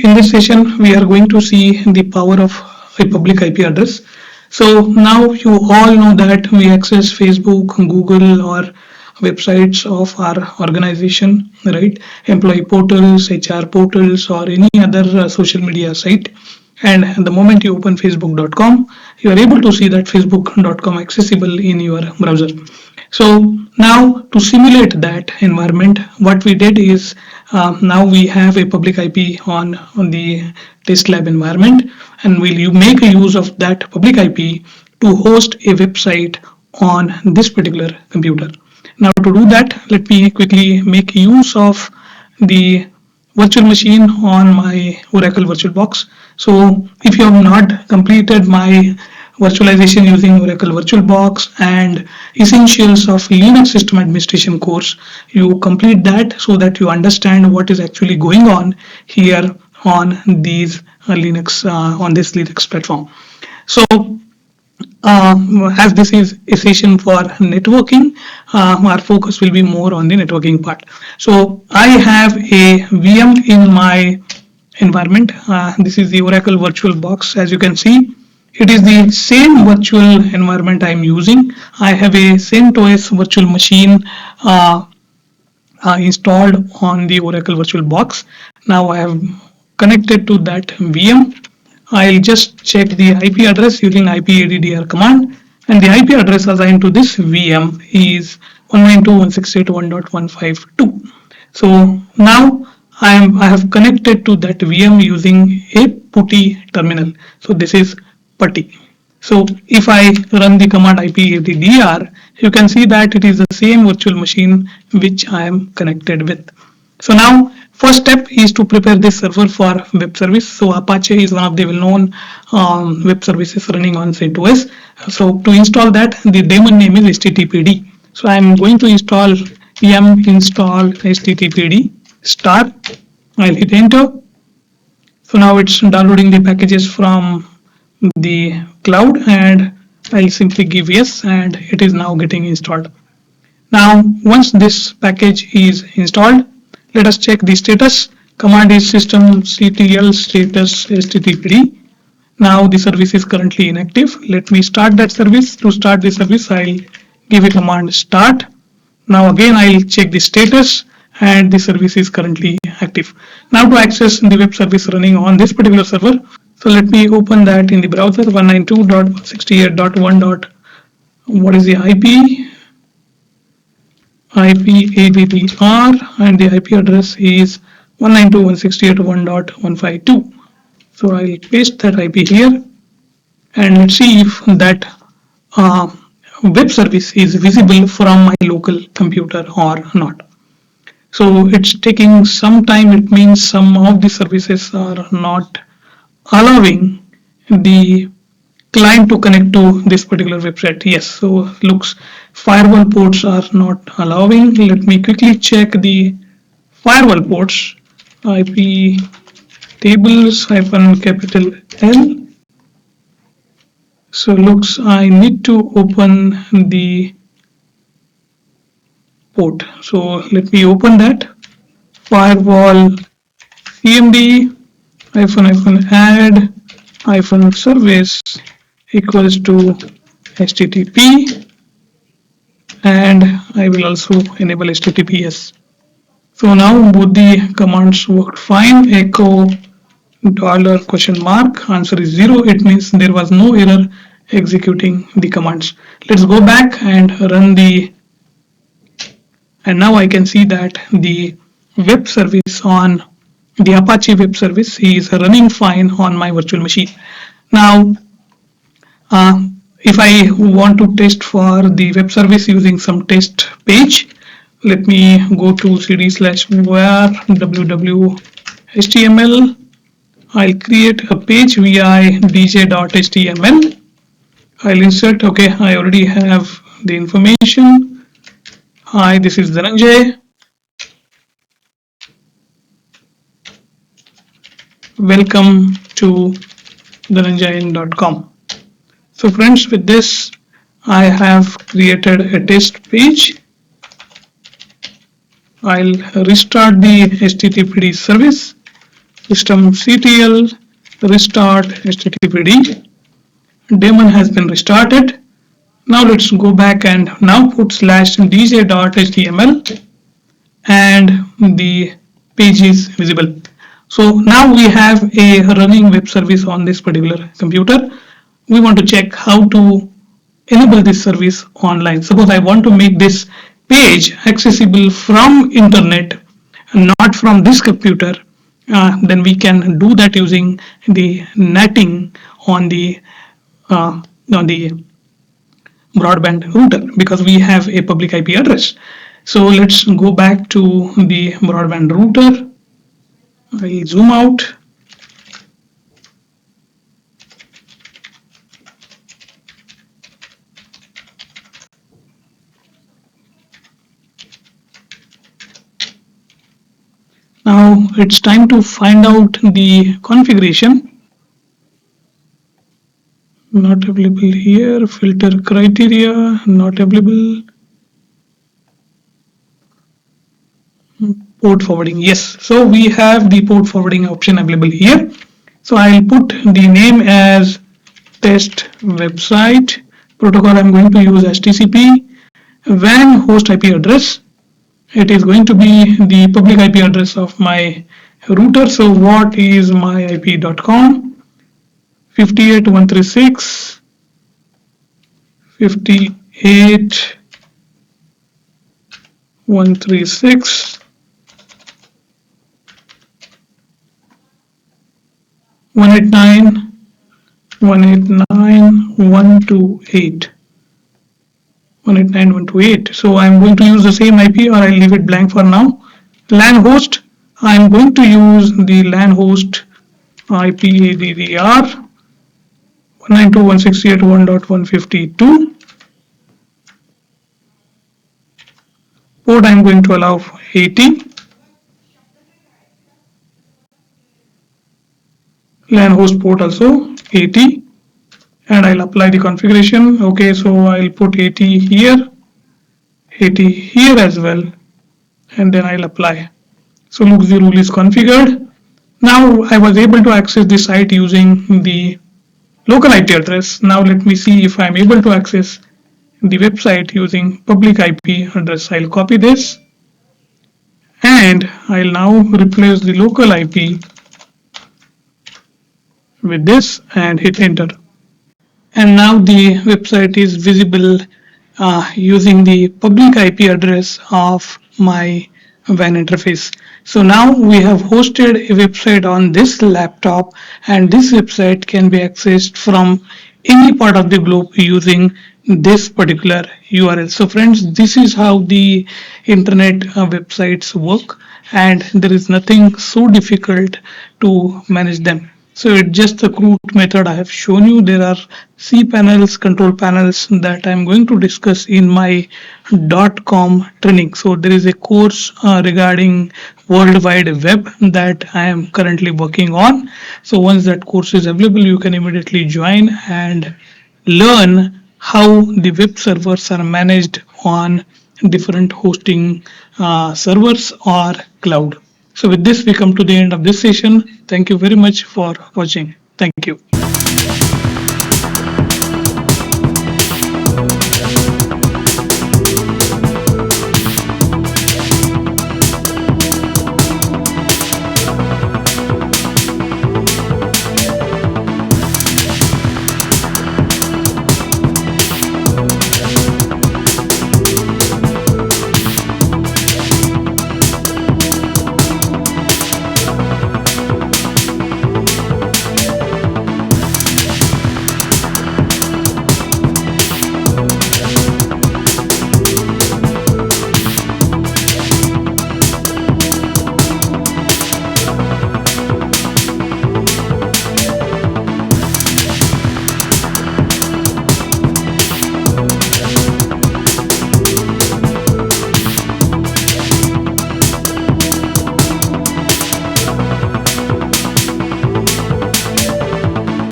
In this session, we are going to see the power of a public IP address. So now you all know that we access Facebook, Google, or websites of our organization, right? Employee portals, HR portals, or any other social media site. And the moment you open facebook.com, you are able to see that facebook.com accessible in your browser. So now to simulate that environment, what we did is now we have a public IP on the test lab environment, and will you make a use of that public IP to host a website on this particular computer. Now to do that, let me quickly make use of the virtual machine on my Oracle VirtualBox. So if you have not completed my virtualization using Oracle VirtualBox and essentials of Linux system administration course, you complete that so that you understand what is actually going on here on these on this Linux platform. So as this is a session for networking, our focus will be more on the networking part. So I have a VM in my environment. This is the Oracle VirtualBox. As you can see, it is the same virtual environment I am using. I have a CentOS virtual machine installed on the Oracle VirtualBox. Now I have connected to that VM. I'll just check the IP address using IPADDR command, and the IP address assigned to this VM is 192.168.1.152. So now I have connected to that VM using a PuTTY terminal. So this is PuTTY. So if I run the command IPADDR, you can see that it is the same virtual machine which I am connected with. So now first step is to prepare this server for web service. So Apache is one of the well-known web services running on CentOS. So to install that, the daemon name is httpd. So I am going to install yum install httpd star. I'll hit enter. So now it's downloading the packages from the cloud, and I'll simply give yes, and it is now getting installed. Now once this package is installed, let us check the status. Command is systemctl status httpd. Now the service is currently inactive. Let me start that service. To start the service, I'll give a command start. Now again I'll check the status, and the service is currently active. Now to access the web service running on this particular server, so let me open that in the browser. 192.168.1. What is the IP? IPADDR, and the IP address is 192.168.1.152. So I'll paste that IP here, and let's see if that web service is visible from my local computer or not. So it's taking some time. It means some of the services are not allowing the client to connect to this particular website. Yes, so looks firewall ports are not allowing. Let me quickly check the firewall ports. IP tables capital L. So looks I need to open the port. So let me open that. Firewall cmd add service equals to http, and I will also enable https. So now both the commands worked fine. Echo $? Answer is 0. It means there was no error executing the commands. Let's go back and run and now I can see that the web service on the Apache web service is running fine on my virtual machine. Now if I want to test for the web service using some test page, let me go to cd/var www.html. I'll create a page vi dj.html. I'll insert. Okay, I already have the information. Hi, this is Dhananjay. Welcome to dhananjayan.com. So friends, with this I have created a test page. I'll restart the httpd service. systemctl restart httpd. Daemon has been restarted. Now let's go back and now put /dj.html and the page is visible. So now we have a running web service on this particular computer. We want to check how to enable this service online. Suppose I want to make this page accessible from internet and not from this computer, then we can do that using the netting on the uh, on the broadband router, because we have a public IP address. So let's go back to the broadband router. I'll zoom out. Now it's time to find out the configuration. Not available here. Filter criteria, not available. Port forwarding, yes. So we have the port forwarding option available here. So I'll put the name as test website. Protocol I'm going to use as TCP. WAN host IP address. It is going to be the public IP address of my router. So what is myip.com? 58.136 58.136 189 128. 189.128. So I'm going to use the same IP, or I'll leave it blank for now. LAN host, I'm going to use the LAN host IPADDR 192.168.1.152. Port I'm going to allow 80. LAN host port also 80. And I'll apply the configuration. Okay, so I'll put 80 here, 80 here as well, and then I'll apply. So look, the rule is configured. Now I was able to access the site using the local IP address. Now let me see if I'm able to access the website using public IP address. I'll copy this and I'll now replace the local IP with this and hit enter. And now the website is visible using the public IP address of my WAN interface. So now we have hosted a website on this laptop, and this website can be accessed from any part of the globe using this particular URL. So friends, this is how the internet websites work, and there is nothing so difficult to manage them. So it's just a crude method I have shown you. There are cPanels, control panels that I'm going to discuss in my .com training. So there is a course regarding World Wide Web that I am currently working on. So once that course is available, you can immediately join and learn how the web servers are managed on different hosting servers or cloud. So with this, we come to the end of this session. Thank you very much for watching. Thank you.